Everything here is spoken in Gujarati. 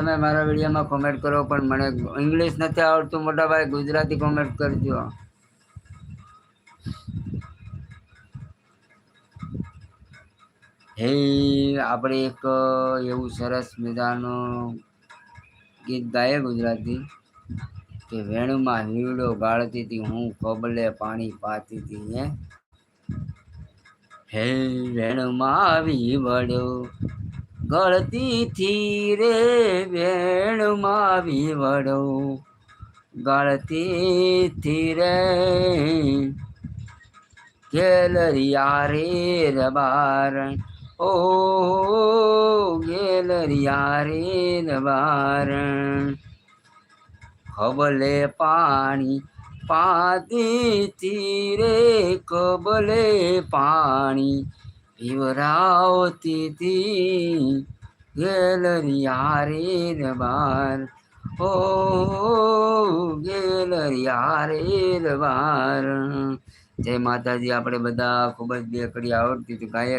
તમે મારા વિડીયોમાં કોમેન્ટ કરો, પણ મને ઇંગ્લિશ નથી આવડતું મોટા ભાઈ, ગુજરાતી કોમેન્ટ કરજો. હે આપણે એક એવું સરસ મજાનું ગીત ગાય ગુજરાતી કે વેણુમાં હીરડો ગાળતી હતી, હું કબલે પાણી પાતી હતી. હે વેણુમાં આવી વડ્યો ગળતી થી રે, વેણુમાં આવી વડો ગળતી થી રે, ગેલરિયા રે રબાર, ઓ ગેલરિયા રે રબાર, કબલે પાણી પાતી તી રે, કબલે પાણી પીવરાવતી તી, ગેલરિયા રે રબાર, ઓ ગેલરિયા રે રબાર. જય માતાજી. આપણે બધા ખૂબ જ બે કડી આવડતી હતી ગાયક